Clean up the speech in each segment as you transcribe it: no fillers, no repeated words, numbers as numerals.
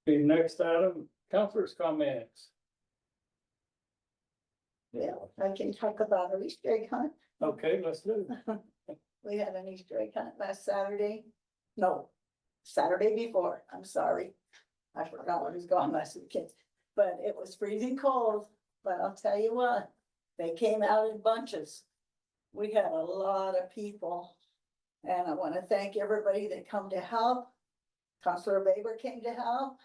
The next item, councilors' comments. Yeah, I can talk about our Easter egg hunt. Okay, let's do it. We had an Easter egg hunt last Saturday. No, Saturday before, I'm sorry. I forgot what was gone last weekend, but it was freezing cold, but I'll tell you what, they came out in bunches. We had a lot of people. And I want to thank everybody that come to help. Counselor Baber came to help.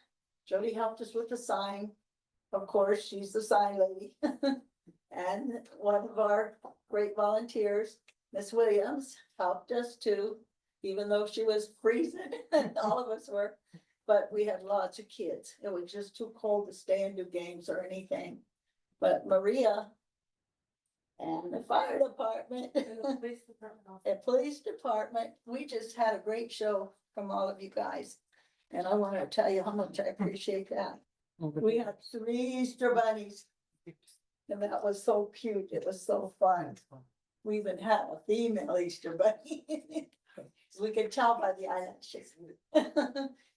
Jody helped us with the sign. Of course, she's the sign lady. And one of our great volunteers, Miss Williams, helped us too, even though she was freezing and all of us were. But we had lots of kids. It was just too cold to stay and do games or anything. But Maria and the fire department, the police department, we just had a great show from all of you guys. And I want to tell you how much I appreciate that. We had 3 Easter bunnies. And that was so cute. It was so fun. We even had a female Easter bunny. So we could tell by the eyelashes.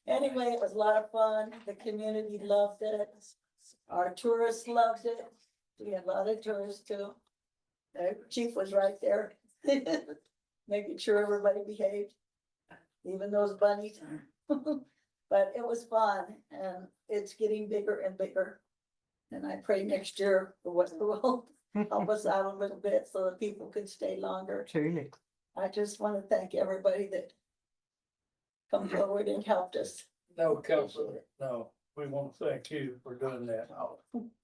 Anyway, it was a lot of fun. The community loved it. Our tourists loved it. We had a lot of tourists too. The chief was right there. Making sure everybody behaved. Even those bunnies. But it was fun and it's getting bigger and bigger. And I pray next year the weather will help us out a little bit so that people can stay longer. Truly. I just want to thank everybody that come forward and helped us. No, councilor, no, we want to thank you for doing that.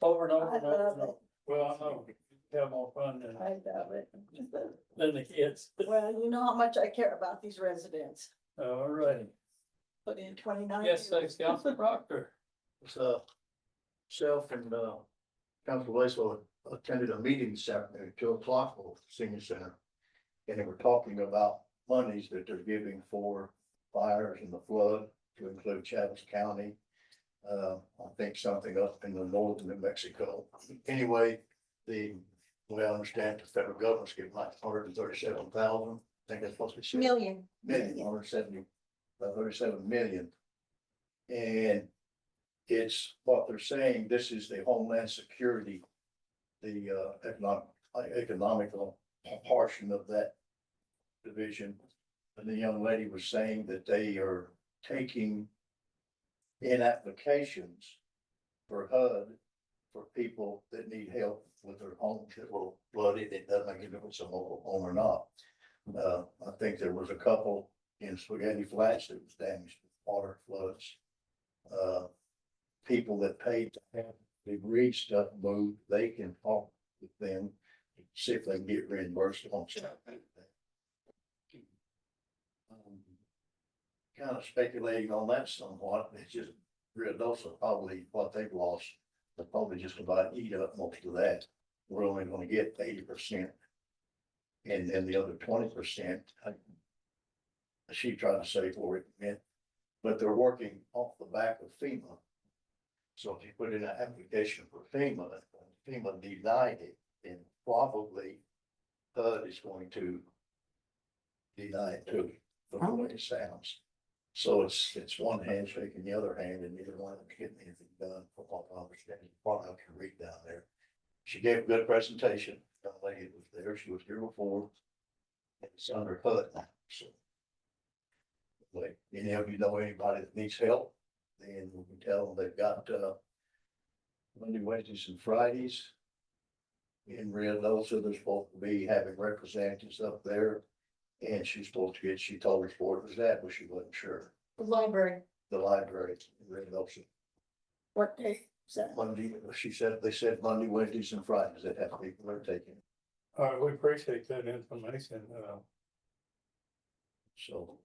Over and over I and over. love and over. it. Well, I know, you have more fun I love it. than the kids. Well, you know how much I care about these residents. All right. Put in 29. Yes, years. thanks, Councilor Proctor. Self and, Council Lacelow attended a meeting this afternoon at 2 o'clock over the senior center. And they were talking about monies that they're giving for fires and the flood to include Chaves County. I think something up in the north of New Mexico. Anyway, we understand the federal government's giving like 137,000. I think that's supposed to be. Million. 137 million. And it's what they're saying, this is the Homeland Security, the economical portion of that division. And the young lady was saying that they are taking in applications for HUD for people that need help with their homes that were flooded. It doesn't make a difference if it's a mobile home or not. I think there was a couple in Spaghetti Flats that was damaged with water floods. People that paid to have the bridge stuff moved, they can talk with them, see if they can get reimbursed on stuff. Kind of speculating on that somewhat, it's just Ruidoso probably what they've lost, they'll probably just about eat up most of that. We're only gonna get 80%. And then the other 20%, she tried to say for it, but they're working off the back of FEMA. So if you put in an application for FEMA denied it, then probably HUD is going to deny it too, from the way it sounds. So it's one hand shaking the other hand, and neither one of them getting anything done from what I understand. What I can read down there. She gave a good presentation. The lady was there. She was here before. It's under HUD now, so. Like, any of you know anybody that needs help, then we can tell them they've got, Monday, Wednesdays and Fridays. In Ruidoso, they're supposed to be having representatives up there. And she's supposed to get, she told us where it was at, but she wasn't sure. The library. The library in Ruidoso. What day is that? Monday, she said, they said Monday, Wednesdays and Fridays, that have people are taking. All right, we appreciate that information. So,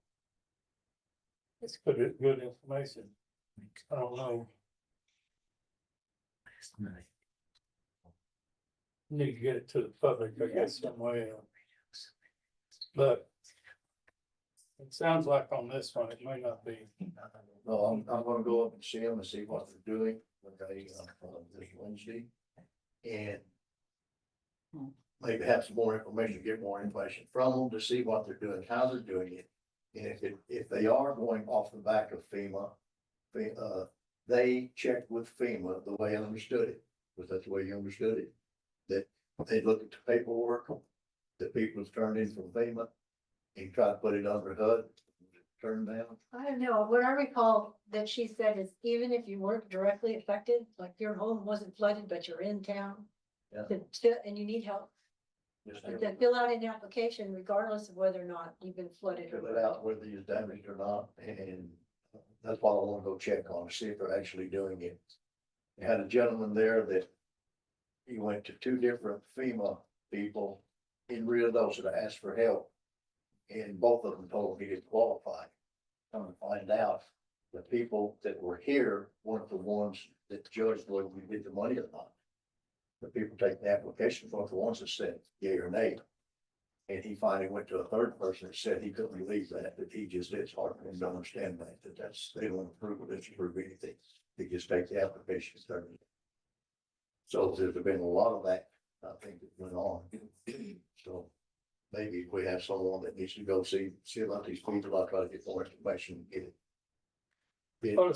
It's good information. I don't know. Need to get it to the public, I guess, some way. But it sounds like on this one, it may not be. no, I'm gonna go up and see them and see what they're doing, okay, this Wednesday. And maybe have some more information, get more information from them to see what they're doing, how they're doing it. And if they are going off the back of FEMA, they checked with FEMA the way I understood it, because that's the way you understood it. That they looked at the paperwork that people have turned in from FEMA and tried to put it under HUD, turned down. I don't know, what I recall that she said is even if you weren't directly affected, like your home wasn't flooded, but you're in town. Yeah. And you need help, Just to fill out an application regardless of whether or not you've been flooded. fill it out whether it's damaged or not, and that's what I wanna go check on, to see if they're actually doing it. I had a gentleman there that he went to two different FEMA people in Rio Dosa to ask for help. And both of them told him he didn't qualify. Come to find out, the people that were here weren't the ones that judged whether we did the money or not. The people taking the applications weren't the ones that said yea or nay. And he finally went to a third person that said he couldn't believe that he just, it's hard for him to understand that that's, they don't approve or disapprove anything. They just take the application and turn it. So there's been a lot of that, I think, that went on. So maybe if we have someone that needs to go see about these people, I'll try to get more information and get it. Oh,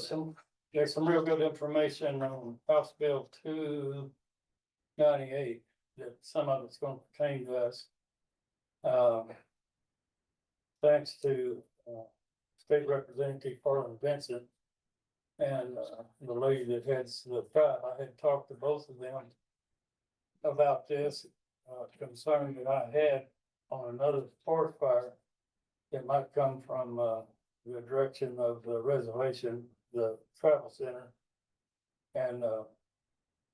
there's some real good information on House Bill 298, that some of it's gonna pertain to us. Thanks to, State Representative Harlan Vincent and, the lady that heads the tribe. I had talked to both of them about this, concern that I had on another forest fire that might come from, the direction of the reservation, the travel center. And,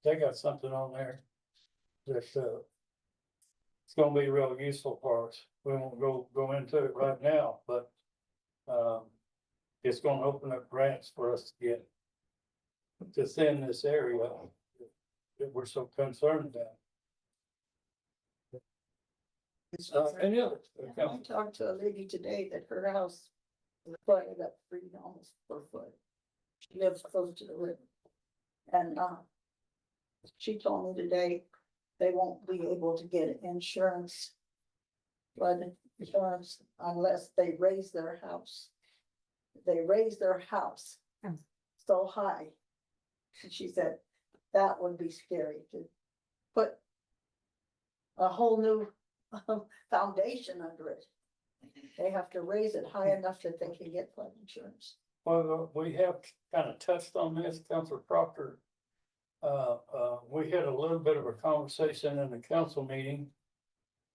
they got something on there that, it's gonna be real useful for us. We won't go into it right now, but, it's gonna open up grants for us to get to thin this area that we're so concerned about. Any other? I talked to a lady today that her house was flooded up 3 almost 4 foot. She lives close to the river. And, she told me today they won't be able to get insurance. Flood insurance unless they raise their house. They raise their house so high. And she said that would be scary to put a whole new foundation under it. They have to raise it high enough that they can get flood insurance. Well, we have kind of touched on this, Councilor Proctor. We had a little bit of a conversation in the council meeting,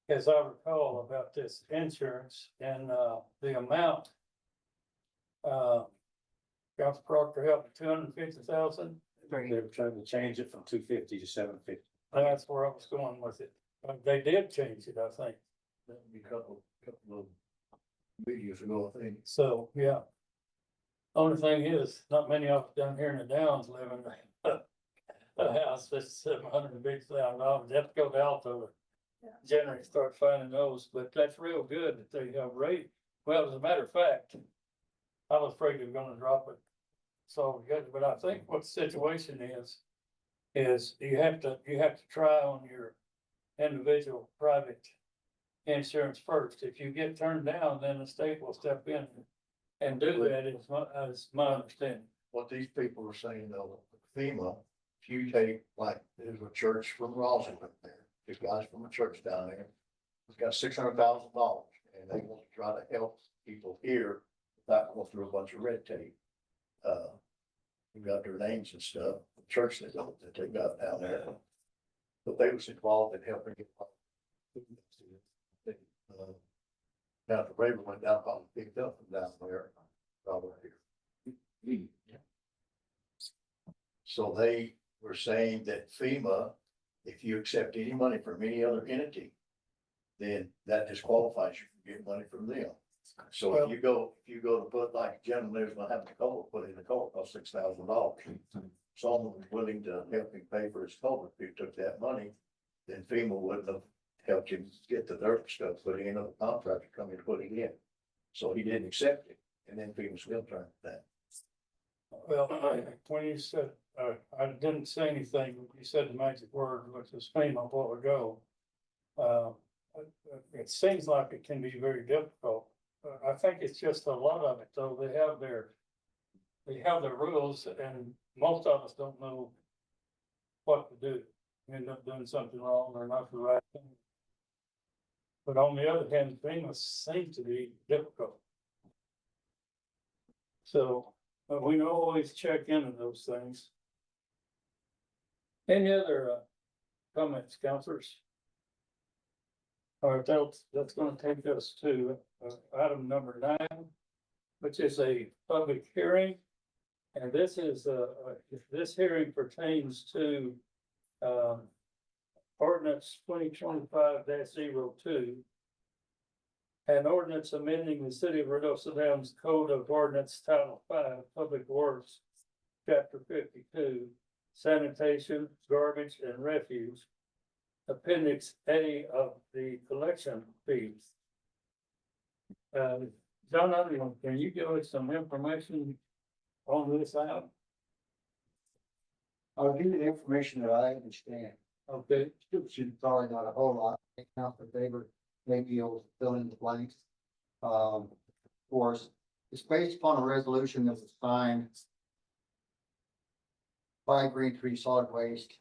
as I recall, about this insurance and, the amount. Council Proctor helped $250,000. They were trying to change it from 250 to 750. That's where I was going with it. They did change it, I think. That would be a couple of videos ago, I think. So, yeah. Only thing is, not many of us down here in the Downs live in a house that's $750,000. They have to go to Alto to generally start finding those, but that's real good that they have rate. Well, as a matter of fact, I was afraid they were gonna drop it. So, but I think what the situation is you have to try on your individual private insurance first. If you get turned down, then the state will step in and do that, is my understanding. What these people are saying though, FEMA, if you take, like, there's a church from Roslyn up there, these guys from a church down there. It's got $600,000 and they want to try to help people here without going through a bunch of red tape. We got their names and stuff, the church that they got down there. But they was involved in helping get. Now the river went down, probably picked up from down there, probably here. So they were saying that FEMA, if you accept any money from any other entity, then that disqualifies you from getting money from them. So if you go to put, like, a gentleman who's gonna have the culvert put in, the culvert cost $6,000. Someone was willing to help him pay for his culvert. If you took that money, then FEMA wouldn't have helped him get the dirt stuff put in, or the contractor come in and put it in. So he didn't accept it, and then FEMA still turned that. Well, when you said, I didn't say anything, you said the magic word, which was FEMA a while ago. It seems like it can be very difficult. I think it's just a lot of it, though. They have their rules, and most of us don't know what to do. We end up doing something wrong or not the right thing. But on the other hand, things seem to be difficult. So, but we can always check into those things. Any other comments, counselors? All right, that's gonna take us to item number 9, which is a public hearing. And this is, this hearing pertains to ordinance 2025-02. An ordinance amending the city of Russell Downs Code of Ordinance Title 5, Public Works, Chapter 52, Sanitation, Garbage and Refuse, Appendix A of the collection fees. John Underwood, can you give us some information on this item? I'll give you the information that I understand. Okay, Should probably not a whole lot, account for favor, maybe able to fill in the blanks. Of course, it's based upon a resolution that was signed by Green Tree Solid Waste,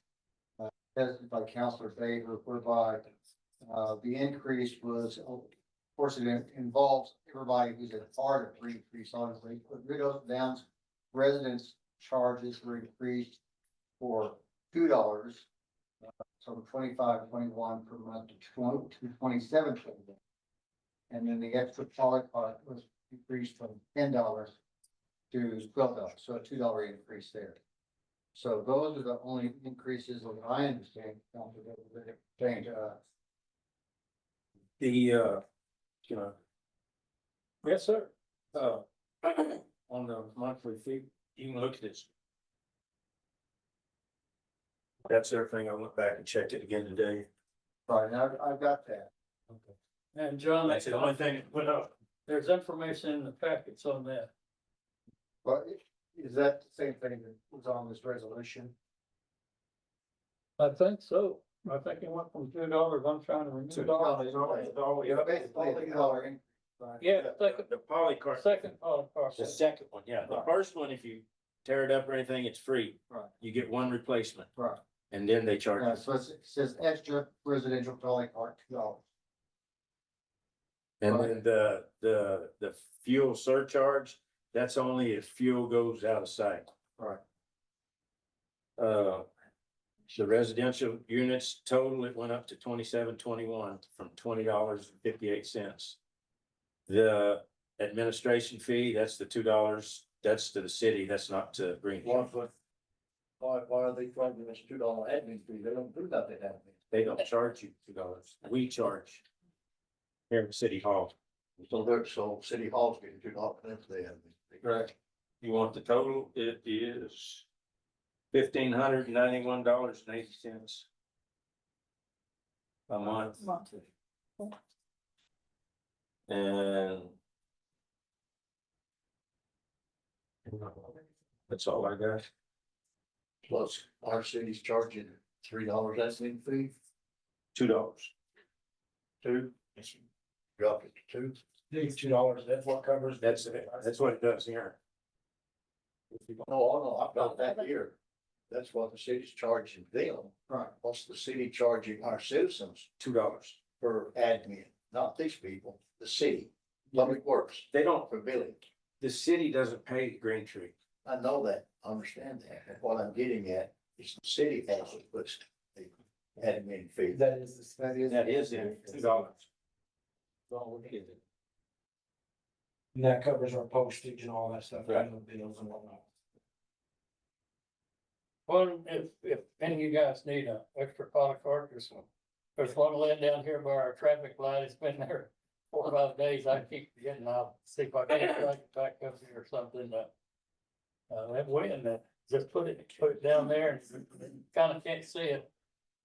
headed by Councilor Favor, whereby the increase was, of course, it involves everybody who's a part of Green Tree Solid Waste, but Russell Downs residents' charges were increased for $2. From 25.21 per month to 27.21. And then the extra poly part was increased from $10 to $12, so a $2 increase there. So those are the only increases that I understand. Change, yes, sir. On the monthly fee, you can look at this. That's everything. I went back and checked it again today. right, now I've got that. And John, That's the only thing that went up. there's information in the packets on that. But is that the same thing that was on this resolution? I think so. I think it went from $2. I'm trying to remember. Yeah, basically a $2 increase. Right. Yeah, second, The polycart, second part. the second one, yeah. The first one, if you tear it up or anything, it's free. Right. You get one replacement Right. and then they charge Yeah, you. so it says extra residential poly cart $2. And then the fuel surcharge, that's only if fuel goes out of sight. Right. The residential units total, it went up to 27.21 from $20.58. The administration fee, that's the $2, that's to the city, that's not to Green. Why are they charging us $2 admin fee? They don't do nothing admin. They don't charge you $2. We charge here in City Hall. So City Hall's getting $2 for the admin fee. Right. You want the total? It is $1,591.80 a month. And that's all I got. Plus, our city's charging $3 admin fee, $2. two, drop it to two. $2, that's what covers, that's what it does here. No, I've got that here. That's what the city's charging them. Right. What's the city charging our citizens $2. for admin? Not these people, the city, Public Works, They don't, for billing. the city doesn't pay Green Tree. I know that, I understand that, but what I'm getting at is the city also puts the admin fee. That is it, $2. And that covers our postage and all that stuff, Right. and the bills and whatnot. Well, if any of you guys need an extra pot of cartridge, there's one laying down here by our traffic light. It's been there 4 or 5 days. I keep getting, I'll see if I can drag it back up here or something, that wind that just put it down there and kind of can't see it.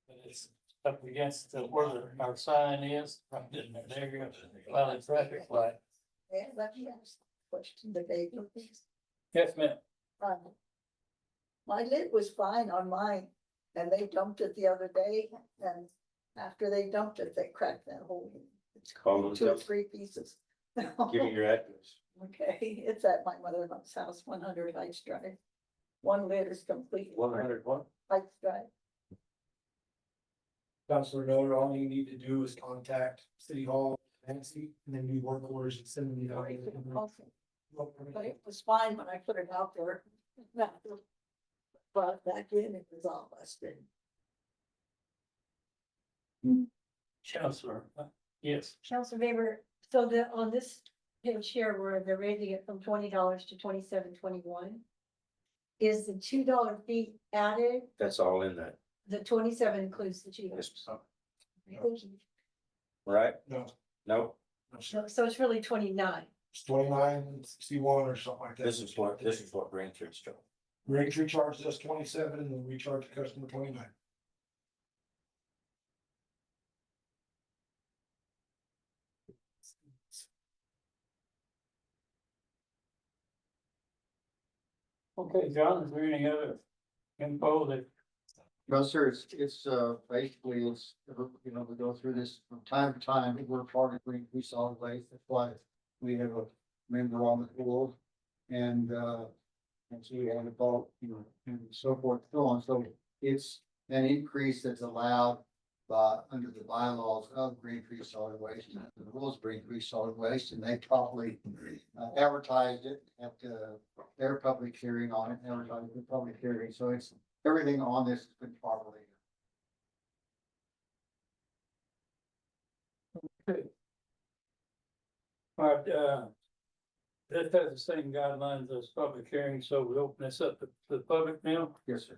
But it's up against where our sign is, right in there, there you go, by the traffic light. Yeah, let me ask a question to David, please. Yes, ma'am. My lid was fine on mine, and they dumped it the other day, and after they dumped it, they cracked that hole. It's Call them 2 or up. 3 pieces. Give me your address. Okay, it's at my mother-in-law's house, 100 Heights Drive. 1 liter's complete. 100 what? Like, right. Counselor Miller, all you need to do is contact City Hall, Nancy, and then do work orders and send them out. But it was fine when I put it out there. But back in, it was all busted. Chancellor, yes, Counselor Weber, so on this page here where they're raising it from $20 to $27.21. Is the $2 fee added? That's all in that. The 27 includes the $2. Yes. Thank you. Right? No, No, So it's really 29. it's 29.61 or something like that. this is what Grantree's charged. Braintree charges us 27 and then we charge the customer 29. okay, John, is there any other info that, No, sir, it's basically, you know, we go through this from time to time, we're part of Green Solid Waste, that's why we have a member on the board. And so we have a vote, you know, and so forth, so on, so it's an increase that's allowed by, under the bylaws of Green Tree Solid Waste, and the rules of Green Tree Solid Waste, and they properly advertised it at their public hearing on it, advertised the public hearing, so it's, everything on this has been properly. all right, that has the same guidelines as public hearing, so we open this up to the public now. Yes, sir.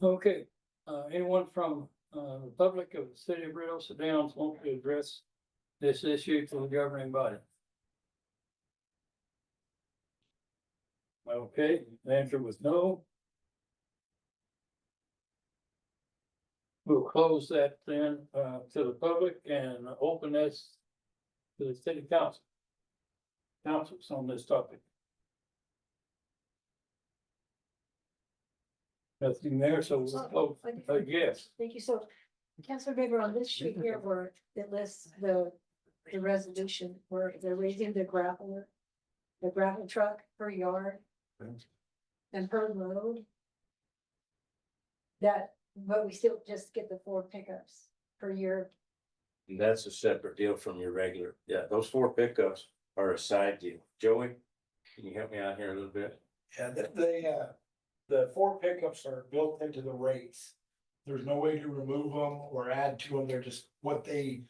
Okay, anyone from, the public of the city of Red Oaks Downs want to address this issue to the governing body? Okay, the answer was no. We'll close that then, to the public and open this to the city council. Councils on this topic. Nothing there, so we'll close, yes. Thank you. So, Councilor Weber, on this sheet here where it lists the resolution where they're raising the gravel truck per yard and per load. That, but we still just get the 4 pickups per year. And that's a separate deal from your regular, yeah, those 4 pickups are a side deal. Joey, can you help me out here a little bit? Yeah, the 4 pickups are built into the rates. There's no way to remove them or add to them. They're just what they,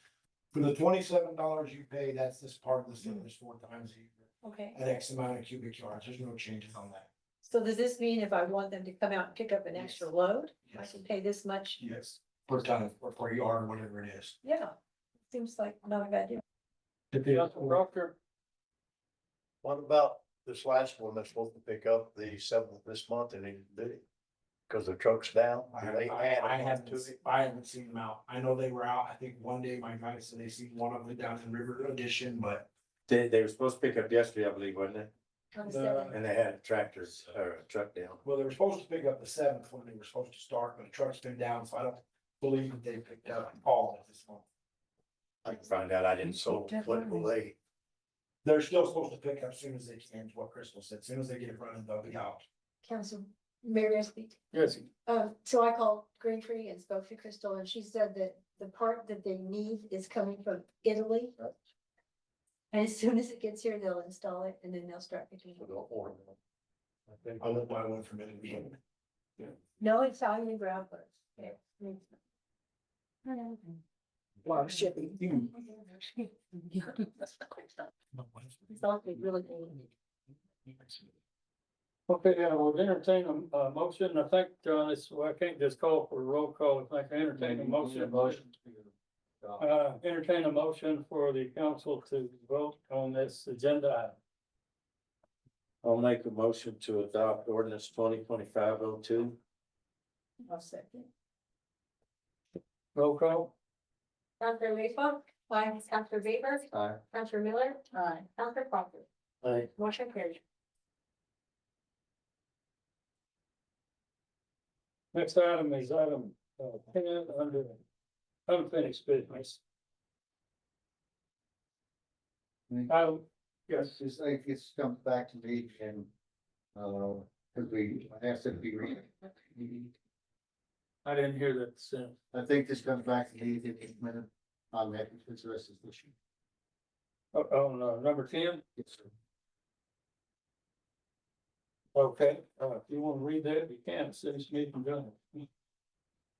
for the $27 you pay, that's this part of the service 4 times a year. Okay. At X amount of cubic yards. There's no changes on that. So does this mean if I want them to come out and pick up an extra load, I Yes. can pay this much? Yes. Per ton or per yard, whatever it is. Yeah, seems like not a bad deal. Council Proctor, What about this last one that's supposed to pick up the 7th of this month and they didn't do it? Cause the truck's down. They added I one haven't, to it. I haven't seen them out. I know they were out. I think one day my guy said they seen one of them down in River Edition, but They were supposed to pick up yesterday, I believe, wasn't it? On the The- 7th. And they had a tractor or a truck down. well, they were supposed to pick up the 7th when they were supposed to start, but the truck's been down, so I don't believe that they picked up all of this month. I can find out, I didn't So so. what will they? They're still supposed to pick up as soon as they can, is what Crystal said. As soon as they get it running, they'll be out. Council, Mary, I speak. yes, So I called Green Tree and spoke to Crystal and she said that the part that they need is coming from Italy. And as soon as it gets here, they'll install it and then they'll start picking it up. I won't buy one from anybody. No, it's on the ground first. Yeah. Long shipping. It's all really good. okay, I will entertain a motion, I think, John, this, I can't just call for a roll call, I can entertain a motion. Entertain a motion for the council to vote on this agenda item. I'll make a motion to adopt ordinance 2025-02. I'll second. Roll call, Counselor Lakeland. Aye. Counselor Weber. Aye. Counselor Miller. Aye. Counselor Proctor. Aye. Motion carried. next item is item 10 under unfinished business. Yes, It's like, it comes back to me and, Cause we asked it to be read. I didn't hear that sentence. I think this comes back to the minute on that, it's the rest of the issue. On, number 10, Yes, sir. okay, if you wanna read that, you can, city's meeting done.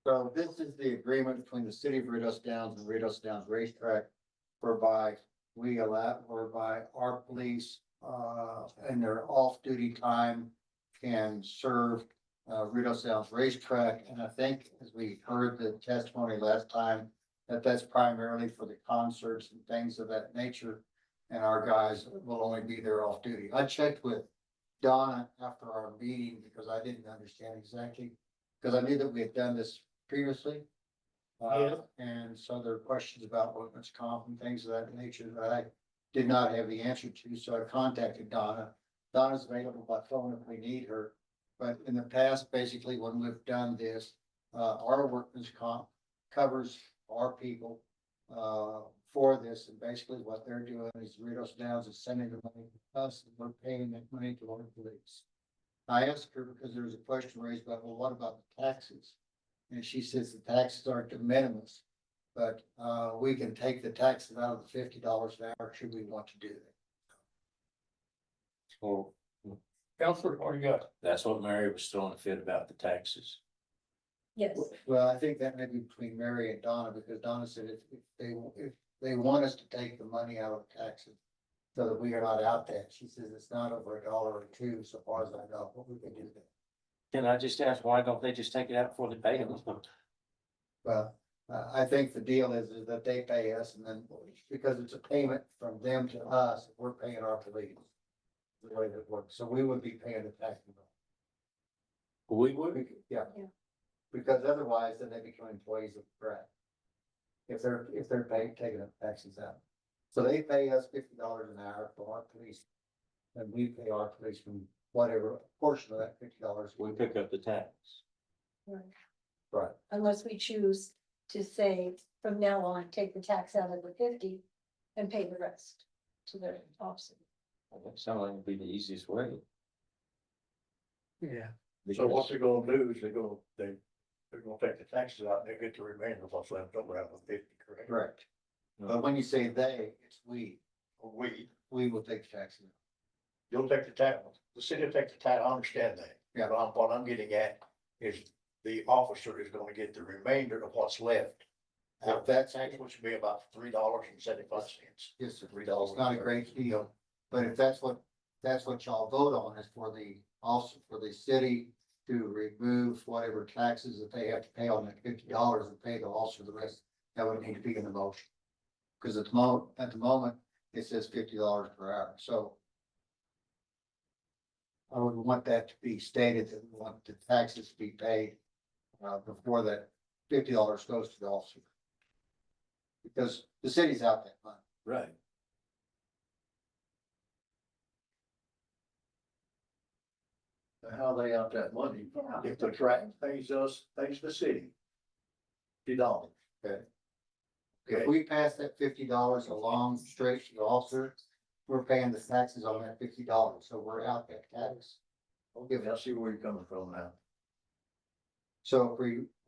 So this is the agreement between the city of Red Oaks Downs and Red Oaks Downs Racetrack. Whereby whereby our police, in their off-duty time can serve, Red Oaks Downs Racetrack. And I think, as we heard the testimony last time, that's primarily for the concerts and things of that nature. And our guys will only be there off-duty. I checked with Donna after our meeting because I didn't understand exactly, because I knew that we had done this previously. Yeah. And so there are questions about workman's comp and things of that nature that I did not have the answer to, so I contacted Donna. Donna's available by phone if we need her, but in the past, basically, when we've done this, our workman's comp covers our people, for this, and basically what they're doing is Red Oaks Downs is sending the money to us, and we're paying that money to our police. I asked her because there was a question raised about, well, what about the taxes? And she says the taxes are de minimis, but, we can take the taxes out of the $50 an hour should we want to do that. Well, Counselor, what you got? that's what Mary was throwing a fit about the taxes. Yes, Well, I think that may be between Mary and Donna, because Donna said if they want us to take the money out of taxes so that we are not out that, she says it's not over $1 or $2, so far as I know, but we can do that. Can I just ask, why don't they just take it out before they pay them? Well, I think the deal is that they pay us, and then, because it's a payment from them to us, we're paying our police. The way that works, so we would be paying the tax. We would. Yeah. Yeah. Because otherwise, then they become employees of Brad. If they're paying, taking the taxes out. So they pay us $50 an hour for our police. And we pay our police from whatever portion of that $50. We pick up the tax. right. Right. Unless we choose to say from now on, take the tax out of the 50 and pay the rest to the officer. That sounds like it'd be the easiest way. Yeah. So what they're gonna do is they're gonna take the taxes out and they get the remainder of what's left over out of 50, correct? Correct. But when you say they, it's we will take the taxes. You'll take the tax, the city will take the tax, I understand that. Yeah. But what I'm getting at is the officer is gonna get the remainder of what's left. Now, that tax, which would be about $3.75. Yes, sir. $3. It's not a great deal, but if that's what y'all vote on, is for the, also for the city to remove whatever taxes that they have to pay on that $50 and pay the officer the rest, that would need to be in the motion. Cause at the moment, it says $50 per hour, so I would want that to be stated that we want the taxes to be paid, before that $50 goes to the officer. Because the city's out that money. Right. How they out that money? If the track pays the city. $50. Okay. Okay. If we pass that $50 along straight to the officer, we're paying the taxes on that $50, so we're out that tax. Okay, I see where you're coming from now. So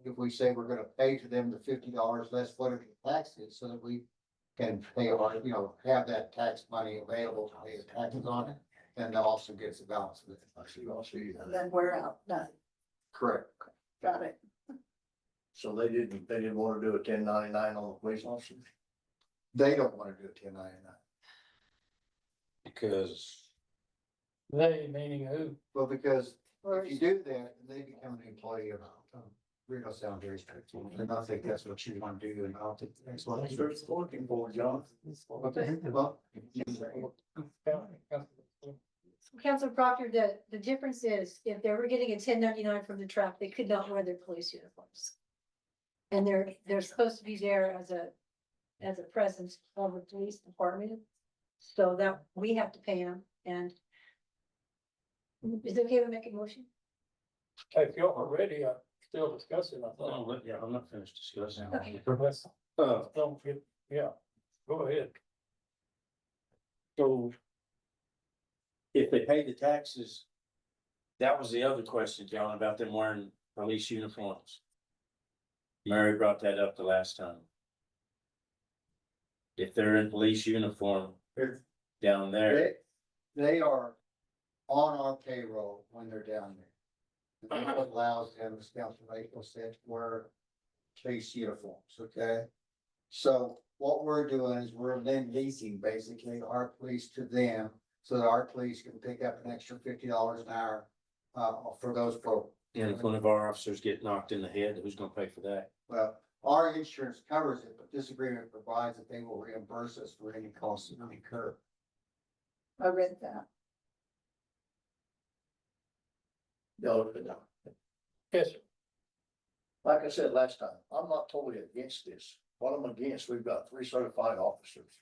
if we say we're gonna pay to them the $50 less whatever the tax is, so that we can pay our, have that tax money available to pay the taxes on it, then the officer gets the balance of it. I see. And then we're out, done, Correct. got it. So they didn't want to do a 1099 on the police officer? They don't wanna do a 1099. Because They, meaning who? Well, because Or if you do that, they become an employee of Rio Sound very strict. And I think that's what you want to do, and I don't think that's what That's you what it's looking for, John. Okay, well. Councilor Proctor, the difference is if they were getting a 1099 from the track, they could not wear their police uniforms. And they're supposed to be there as a presence of the police department. So that we have to pay them, and is it okay to make a motion? If y'all are ready, I'm still discussing, I thought. yeah, I'm not finished discussing. Okay. Don't get, yeah, go ahead. So if they pay the taxes That was the other question, John, about them wearing police uniforms. Mary brought that up the last time. If they're in police uniform They're- down there, They are on our payroll when they're down there. And that's what allows them, as Councilor April said, to wear police uniforms, okay? So what we're doing is we're then leasing basically our police to them, so that our police can pick up an extra $50 an hour for those folks. and if one of our officers get knocked in the head, who's gonna pay for that? Well, our insurance covers it, but this agreement provides that they will reimburse us for any costs that we incur. I read that. No, Yes, sir. like I said last time, I'm not totally against this. What I'm against, we've got 3 certified officers.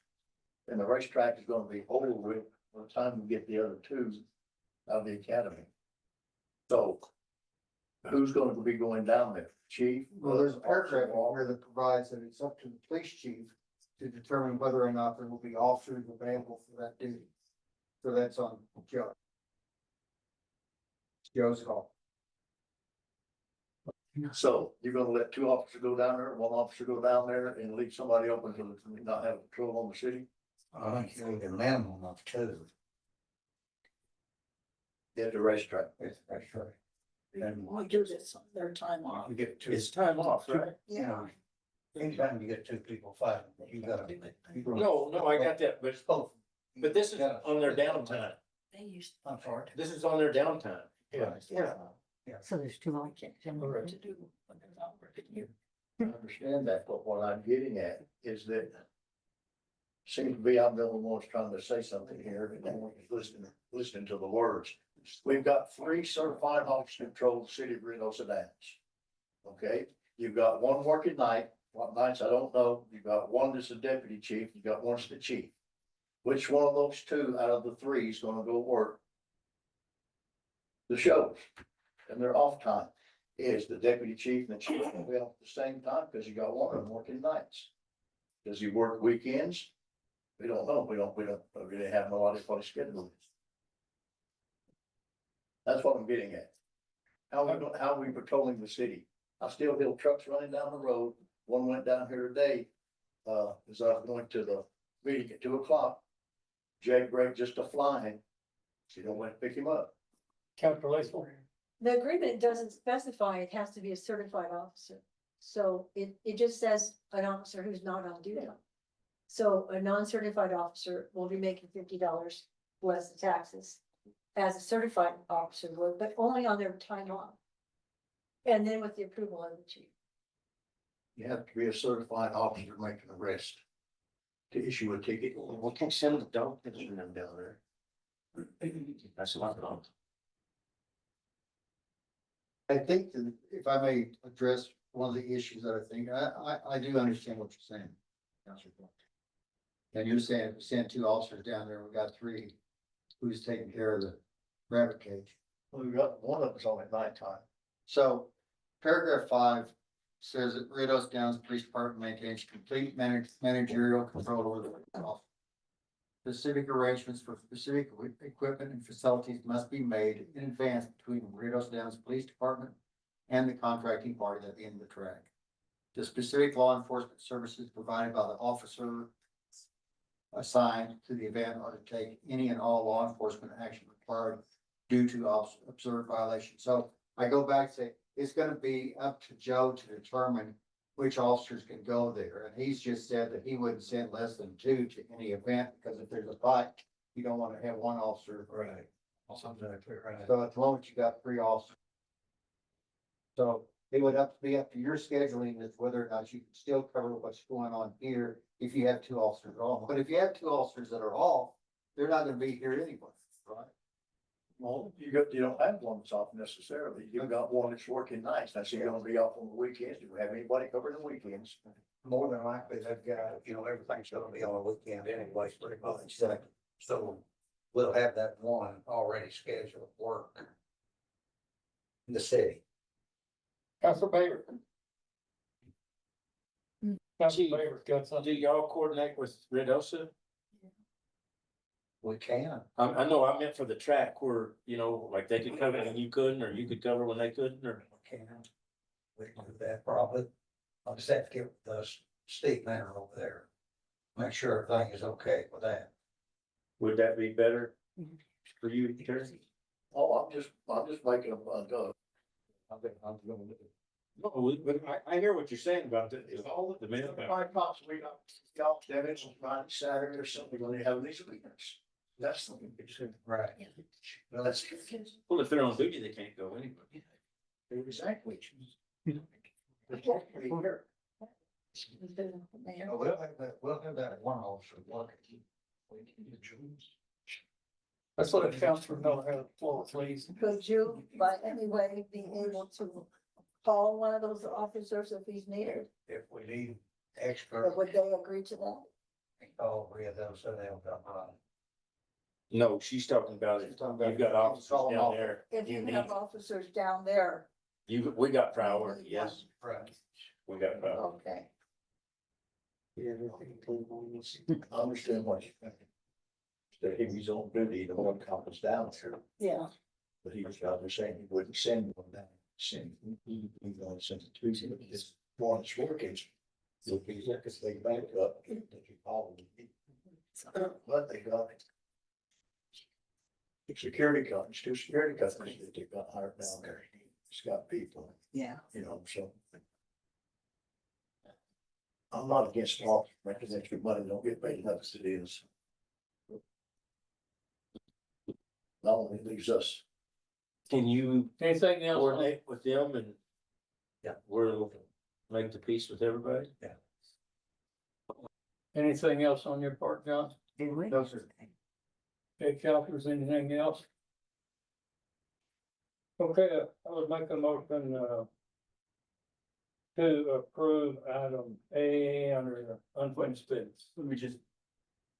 And the racetrack is gonna be over with by the time we get the other 2 out of the academy. So who's gonna be going down there? Chief? Well, there's a paragraph in here that provides that it's up to the police chief to determine whether or not there will be officers available for that duty. So that's on Joe. Joe's call. So you're gonna let 2 officers go down there, 1 officer go down there and leave somebody open to not have control on the city? I think you need a minimum of 2. At the racetrack. That's right. And we do this on their time off. You get 2. It's time off, right? Yeah. Anytime you get 2 people fighting, you gotta. No, I got that, but this is on their downtime. They used. I'm sorry. This is on their downtime. Yeah. So there's 2 more. What to do when they're not working here. I understand that, but what I'm getting at is that. Seems to be I'm the only one who's trying to say something here and no one is listening to the words. We've got 3 certified officers who control the city of Reynosa Downs. Okay, you've got 1 working night, what nights I don't know, you've got 1 that's a deputy chief, you've got 1 that's the chief. Which one of those 2 out of the 3 is gonna go work? The shows, and their off time, is the deputy chief and the chief gonna be off at the same time, cause you got 1 of them working nights. Does he work weekends? We don't know, we don't really have no idea what his schedule is. That's what I'm getting at. How are we patrolling the city? I still hear trucks running down the road, 1 went down here today, as I was going to the meeting at 2 o'clock. Jag brake just a flying, so you don't want to pick him up. Counselor Laceland. The agreement doesn't specify it has to be a certified officer. So it just says an officer who's not on duty. So a non-certified officer will be making $50 less the taxes as a certified officer would, but only on their time off. And then with the approval of the chief. You have to be a certified officer making an arrest to issue a ticket. We can't send the dog picture them down there. That's a lot of. I think that if I may address one of the issues that I think, I do understand what you're saying. Councilor Clark. And you're saying, if we send 2 officers down there, we got 3, who's taking care of the rabbit cage? We got 1 of us on at nighttime. So paragraph 5 says that Reynosa Downs Police Department maintains complete managerial control over the office. Specific arrangements for specific equipment and facilities must be made in advance between Reynosa Downs Police Department and the contracting party at the end of the track. The specific law enforcement services provided by the officer assigned to the event are to take any and all law enforcement action required due to observed violations. So I go back and say, it's gonna be up to Joe to determine which officers can go there. And he's just said that he wouldn't send less than 2 to any event, because if there's a fight, you don't wanna have 1 officer. Right. Something like that, right. So at the moment, you got 3 officers. So it would be up to your scheduling as whether or not you can still cover what's going on here if you have 2 officers off. But if you have 2 officers that are off, they're not gonna be here anyway, right? Well, you don't have 1 that's off necessarily. You've got 1 that's working nights. That's gonna be off on the weekends. Do we have anybody covering the weekends? More than likely, they've got, everything's gonna be on a weekend anyway, pretty much. So we'll have that 1 already scheduled work in the city. Counselor Baber. Chief. Counselor Baber's got something. Do y'all coordinate with Reynosa? We can. I know, I meant for the track where, you know, like they could cover when you couldn't, or you could cover when they couldn't, or. We can. We can do that probably. I'll just have to get the state man over there. Make sure everything is okay with that. Would that be better for you, Terry? Oh, I'm just making a, I'm gonna do it. No, but I hear what you're saying about the, all the men. Five cops, we got, y'all, that is on Friday, Saturday or something, when they have these weekends. That's something big soon. Right. Well, that's. Well, if they're on duty, they can't go anyway. Exactly. They're supposed to be here. We'll have that one officer working. That's what it counts for, know how to flow, please. Could you by any way be able to call one of those officers if he's needed? If we need extra, Would they agree to that? all three of them, so they'll come on. No, she's talking about it. You've got officers down there. If you need- have officers down there, we got priority, yes, Right. we got priority. okay. I understand what you think. That if he's on duty, the one cop is down there, Yeah, but he was out there saying he wouldn't send one down. He only sent it to him, but this one is working. So if he's, if they back up, that you probably. But they got it. Security companies, two security companies that they've got hired down there. It's got people, yeah. you know, so. I'm not against law, because extra money don't get paid enough as it is. Not only leaves us. Can you Anything else? coordinate with them and? Yeah. We'll make the peace with everybody? Anything else on your part, John? No, sir. Okay, Calpers, anything else? Okay, I would make a motion, to approve item A under the unfinished business. Let me just,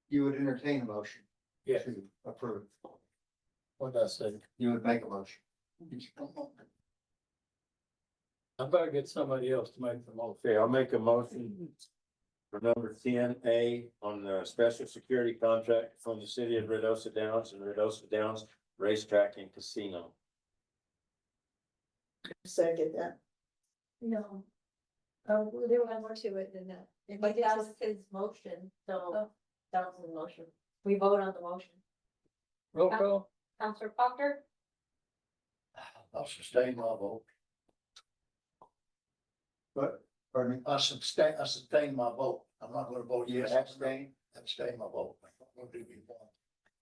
you would entertain a motion Yes. to approve. What did I say? You would make a motion. I better get somebody else to make the motion. Okay, I'll make a motion for number 10A on the special security contract from the city of Redosa Downs and Redosa Downs Racetrack and Casino. Second that. No. Oh, well, there was more to it than that. But that was his motion, so that was his motion. We vote on the motion. Roll call? Counselor Proctor, I'll sustain my vote. But, pardon me, I sustain my vote. I'm not gonna vote yes. Abstain my vote. I'm gonna do either one.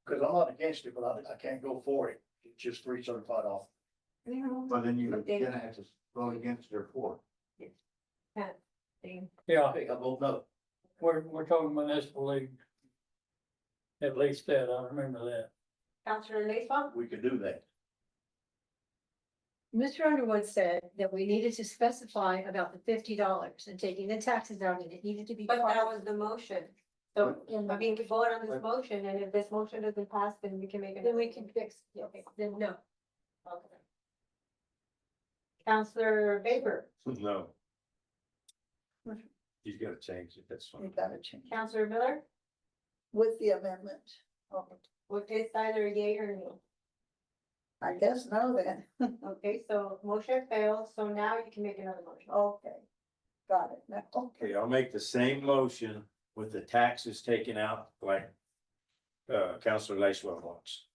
Cause I'm not against it, but I can't go for it. It's just 3 certified off. but then you're gonna have to vote against or for. Yeah, Okay, I vote no. we're talking municipal league. At least that, I remember that. Counselor Laceland, We could do that. Mr. Underwood said that we needed to specify about the $50 and taking the taxes out, and it needed to be. but part that of- was the motion. So, I mean, we vote on this motion, and if this motion doesn't pass, then we can make it. Then we can fix, okay, then no. Okay. Counselor Baber, No. He's gotta change it, that's You fine. gotta change Counselor Miller, with the amendment. Oh, it's either yay or no. I guess no then. Okay, so motion fails, so now you can make another motion. Okay, got it. Now, okay. Okay, I'll make the same motion with the taxes taken out like Counselor Lacewell wants.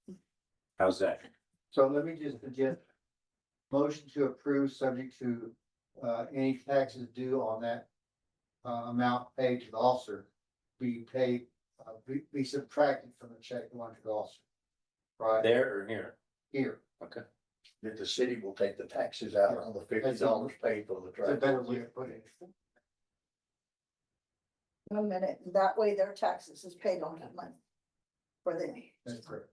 How's that? So let me just suggest. Motion to approve subject to, any taxes due on that. Amount paid to the officer be paid, be subtracted from the check going to the officer. Right There or here? here. Okay. That the city will take the taxes out on the $50 paid for the It's a track. better way to put it. A minute, that way their taxes is paid on that money. For them. That's correct.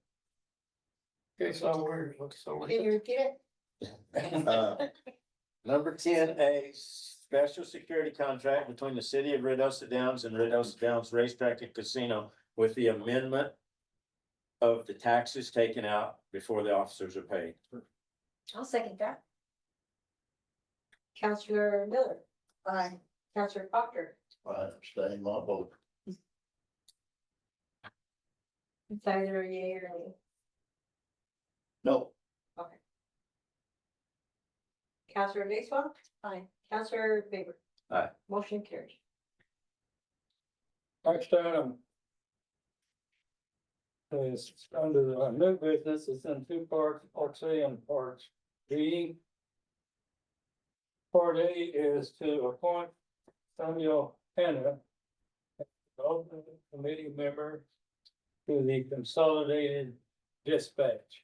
Okay, so we're, Can you repeat it? Number 10A, special security contract between the city of Redosa Downs and Redosa Downs Racetrack and Casino with the amendment of the taxes taken out before the officers are paid. I'll second that. Counselor Miller, Aye. Counselor Proctor, I abstain my vote. It's either a yay or nay. No, Counselor Lacewell? Aye. Counselor Faber? Aye. Motion carries. Next item is under the new business, it's in two parts, Part C and Part B. Part A is to appoint Samuel Hannah, alternate committee member to the Consolidated Dispatch.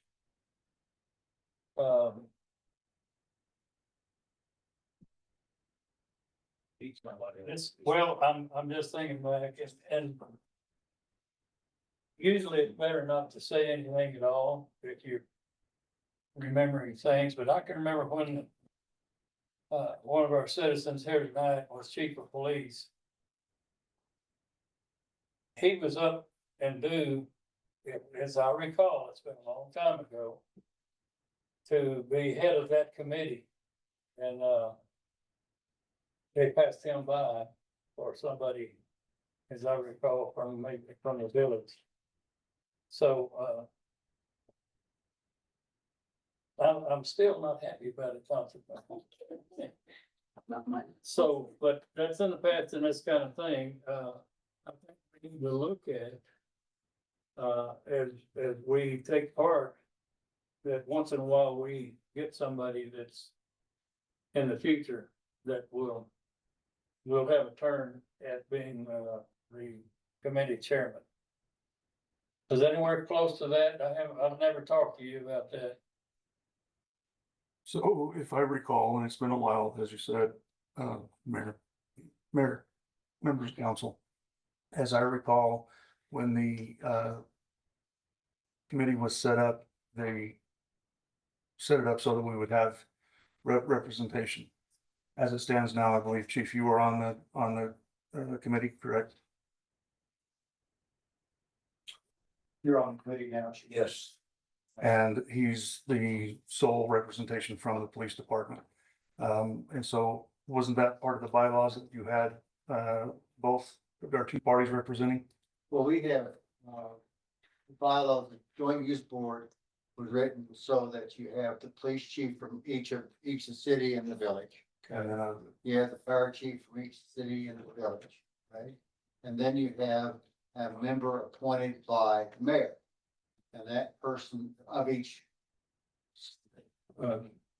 Well, I'm just thinking back and usually it's better not to say anything at all if you're remembering things, but I can remember when one of our citizens here tonight was chief of police. He was up and due, as I recall, it's been a long time ago, to be head of that committee. And they passed him by for somebody, as I recall, from the village. So I'm still not happy about it, Not much. so, but that's in the past and this kind of thing, I think we need to look at. As we take part, that once in a while we get somebody that's in the future that will have a turn at being the committee chairman. Is anywhere close to that? I've never talked to you about that. So if I recall, and it's been a while, as you said, Mayor, members of council. As I recall, when the committee was set up, they set it up so that we would have representation. As it stands now, I believe, Chief, you are on the committee, correct? You're on the committee now, Chief. Yes. And he's the sole representation from the police department. And so wasn't that part of the bylaws that you had both of our two parties representing? Well, we have, the bylaw of the joint use board was written so that you have the police chief from each the city and the village. And You have the fire chief from each city and the village, right? And then you have a member appointed by the mayor. And that person of each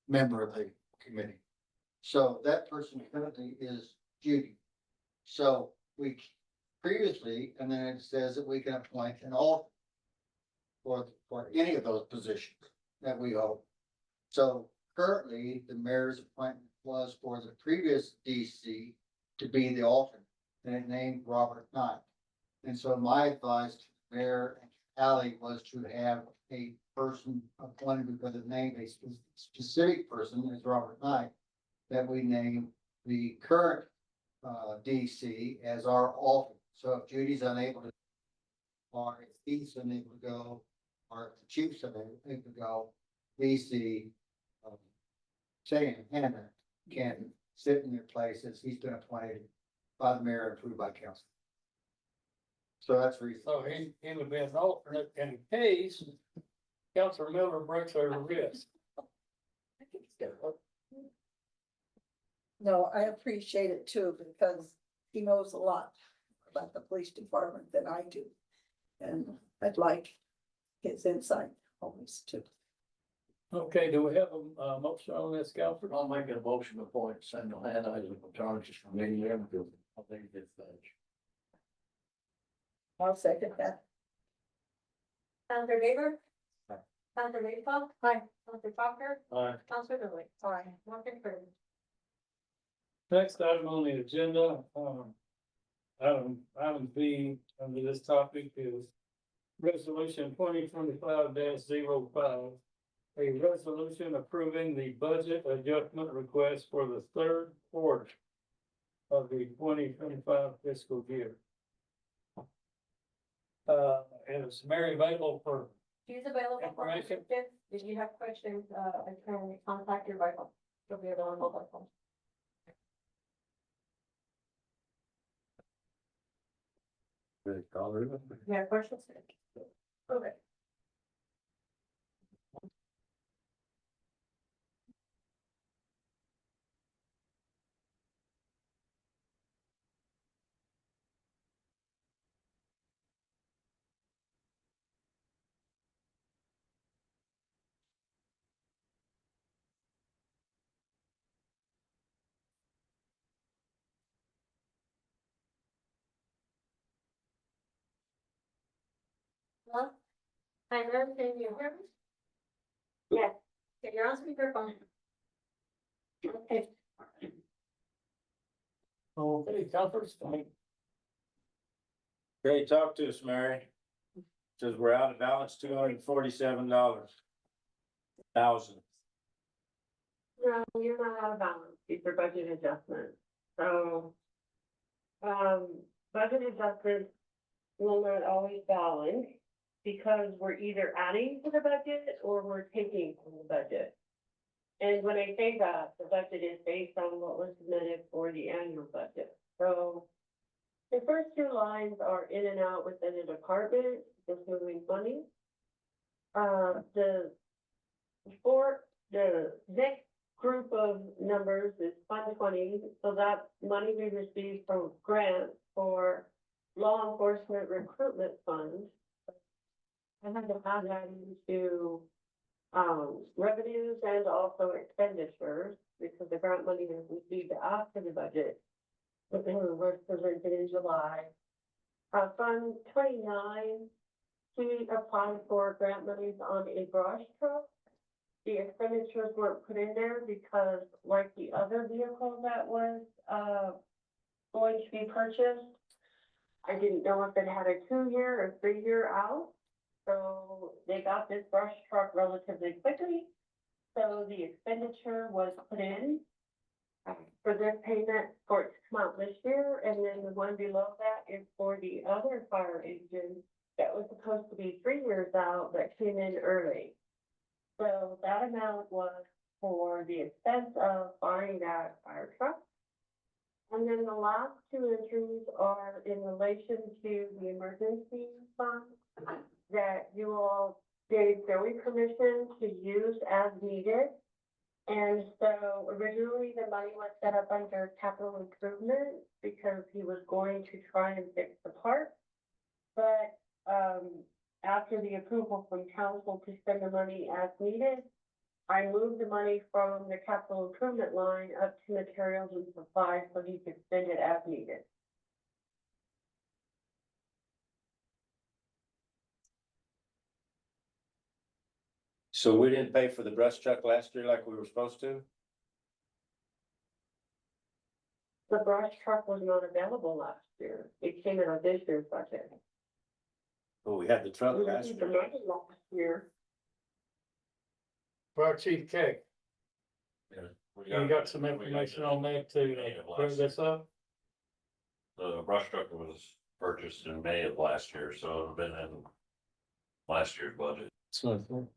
member of the committee. So that person currently is Judy. So we previously, and then it says that we can appoint an alternate for any of those positions that we hold. So currently, the mayor's appointment was for the previous DC to be the alternate, and it named Robert Knight. And so my advice to the mayor and Ally was to have a person appointed because it named a specific person as Robert Knight, that we name the current DC as our alternate. So if Judy's unable to, or if he's unable to go, or if the chief's unable to go, DC, saying Hannah can sit in their place as he's been appointed by the mayor and approved by council. So that's the reason. So he would be an alternate in case Councilor Miller breaks her wrist. No, I appreciate it too, because he knows a lot about the police department than I do. And I'd like his insight always too. Okay, do we have a motion on this, Councilor? I'll make a motion to appoint Samuel Hannah as a charges from any member. I think it's I'll second that. Counselor Faber? Aye. Counselor Lacewell? Aye. Counselor Proctor? Aye. Counselor Lily? Aye. Motion carries. Next item on the agenda, item B under this topic is resolution 2025-05. A resolution approving the budget adjustment request for the third quarter of the 2025 fiscal year. Is Mary available for? She's available for Information. questions. If you have questions, I can contact your Bible. She'll be available by phone. You have questions? Okay. Hello? Hi, ma'am, can you hear me? Yes, okay, you're on speakerphone. Okay. Okay, Councilors, Okay, talk to us, Mary. Says we're out of balance, $247,000. No, you're not out of balance, these are budget adjustments, so. Budget adjustments will not always balance, because we're either adding to the budget or we're taking from the budget. And when I say that, the budget is based on what was submitted for the annual budget, so. The first two lines are in and out within the department, just moving money. The next group of numbers is Fund 20, so that's money we received from grants for law enforcement recruitment funds. I had to add that into revenues and also expenditures, because the grant money was received after the budget was presented in July. Fund 29, we applied for grant monies on a brush truck. The expenditures weren't put in there because, like the other vehicle that was, going to be purchased, I didn't know if it had a 2-year or 3-year out. So they got this brush truck relatively quickly. So the expenditure was put in for this payment for it to come out this year. And then the one below that is for the other fire engine that was supposed to be 3 years out that came in early. So that amount was for the expense of buying that fire truck. And then the last two entries are in relation to the emergency fund that you all gave Joey permission to use as needed. And so originally the money was set up under capital improvement because he was going to try and fix the part. But, after the approval from council to spend the money as needed, I moved the money from the capital improvement line up to materials and supplies so he could spend it as needed. So we didn't pay for the brush truck last year like we were supposed to? The brush truck was not available last year. It came in on this year's budget. Well, we had the truck We last received the year. money last year. Fire Chief Keg, We you got some information on that to bring this up? The brush truck was purchased in May of last year, so it'd have been in last year's budget. So.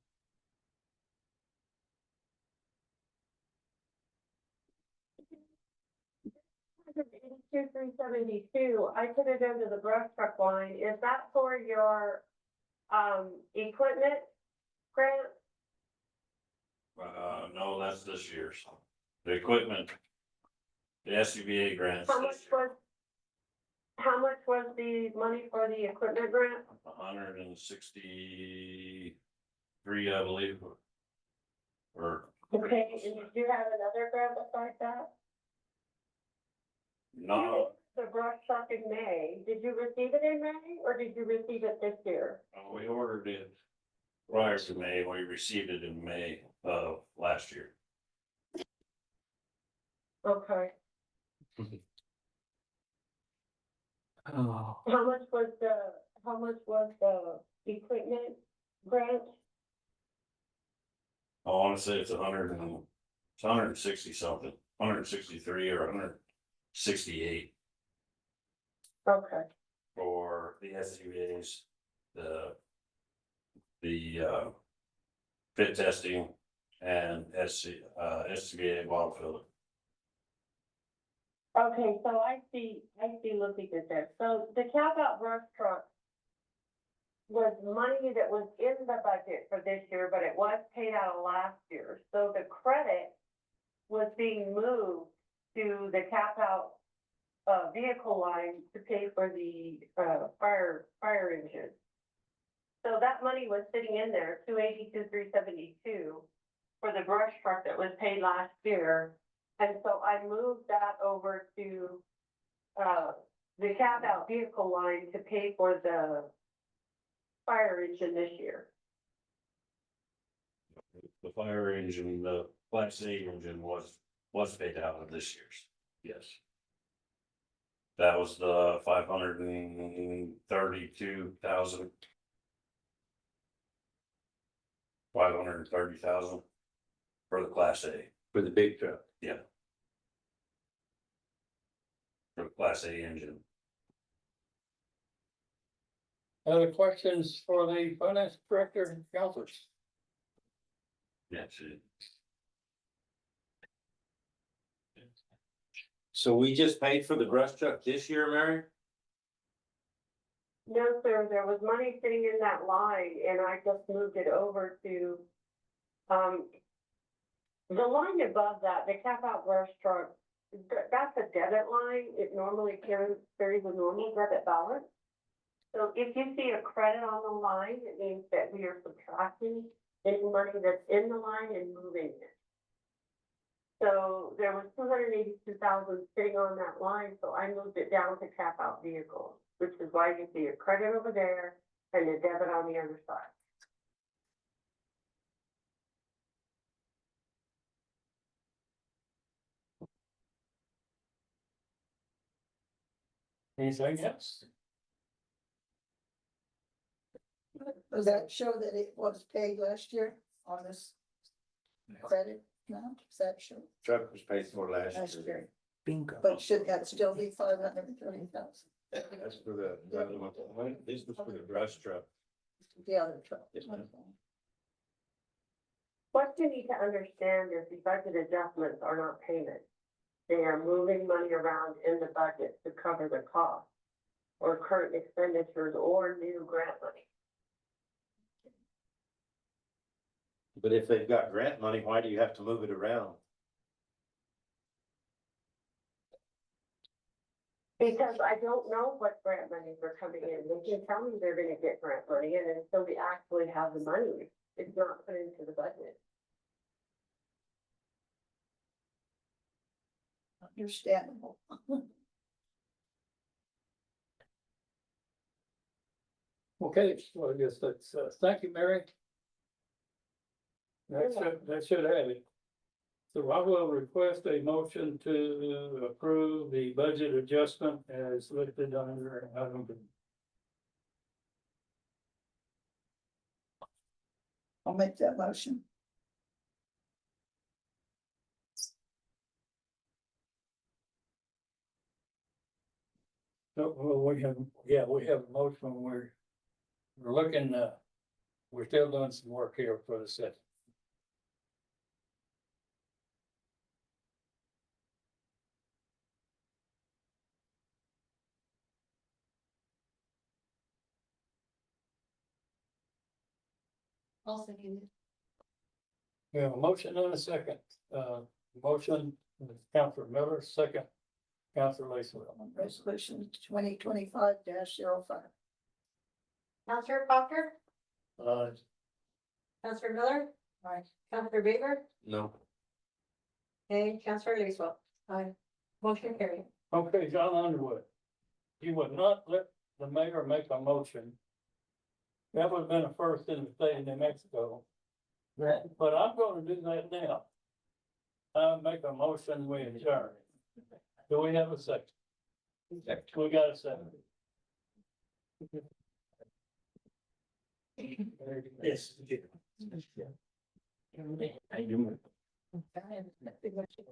$82,372, I put it under the brush truck line. Is that for your, equipment grant? No, that's this year's. The equipment, the SCBA grants How much this year, was, how much was the money for the equipment grant? 163, I believe. Or. Okay, and did you have another grant besides that? No, The brush truck in May, did you receive it in May or did you receive it this year? we ordered it prior to May, we received it in May of last year. Okay, Oh. how much was the equipment grant? I wanna say it's 160 something, 163 or 168 Okay, for the SCBA's, the fit testing and SCBA bottle filler. okay, so I see looking at this, so the cap out brush truck. was money that was in the budget for this year, but it was paid out of last year. So the credit was being moved to the cap out vehicle line to pay for the fire engine. So that money was sitting in there, 282, 372, for the brush truck that was paid last year. And so I moved that over to the cap out vehicle line to pay for the fire engine this year. The fire engine, the Class A engine was paid out of this year's, yes. That was the 532,000. 530,000 for the Class A, For the big truck. for the Class A engine. Other questions for the finance director and councilors? Yes, So we just paid for the brush truck this year, Mary? No, sir, there was money sitting in that line and I just moved it over to, the line above that, the cap out brush truck, that's a debit line. It normally carries a normal debit balance. So if you see a credit on the line, it means that we are subtracting any money that's in the line and moving it. So there was 282,000 sitting on that line, so I moved it down to cap out vehicles, which is why you see a credit over there and a debit on the other side. Anything else? Does that show that it was paid last year on this credit? No, does that show Truck was paid for last last year. year? Bingo. But should that still be 530,000? That's for the, this was for the brush truck. The other truck. Yes, ma'am. What you need to understand is the budget adjustments are not payments. They are moving money around in the budget to cover the cost or current expenditures or new grant money. But if they've got grant money, why do you have to move it around? Because I don't know what grant monies are coming in. They can tell me they're gonna get grant money and until we actually have the money, it's not put into the budget. Understandable. Okay, well, I guess that's, thank you, Mary. That should have it. So I will request a motion to approve the budget adjustment as listed under item B. I'll make that motion. So, well, we have a motion, we're looking, we're still doing some work here for the session. Also needed. We have a motion and a second, motion, Councilor Miller, second, Councilor Laceworth. Resolution 2025-05. Counselor Proctor, Uh, Counselor Miller, Aye. Counselor Baker, No. and Counselor Laceworth. Aye. Motion carried. okay, John Underwood, you would not let the mayor make a motion. That would have been a first in the state of New Mexico. But I'm gonna do that now. I make a motion, we adjourn. Do we have a second? We got a second. Yes.